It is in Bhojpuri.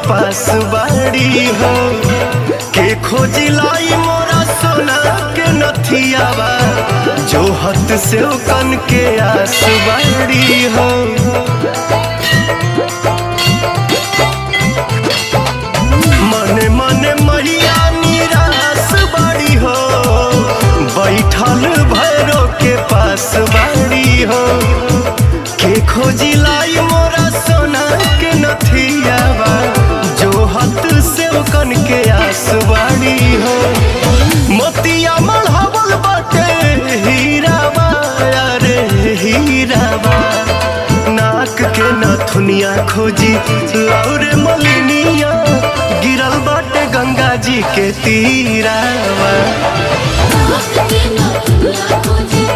पास बाड़ी हो के खोजी लाई मोरा सोना के नथियावा जो हत से कन के आस बाड़ी हो। मने मने मैया निराश बाड़ी हो बैठल भैरो के पास बाड़ी हो के खोजी लाई मोरा सोना के नथियावा जो हत से कन के आस बाड़ी हो। मोतिया मढ़ावल बाटे हीरावा अरे हीरावा नाक के नथुनिया खोजी लौरे मलिनिया गिरल बाटे गंगा जी के तीरावा। नाक के नथुनिया खोजी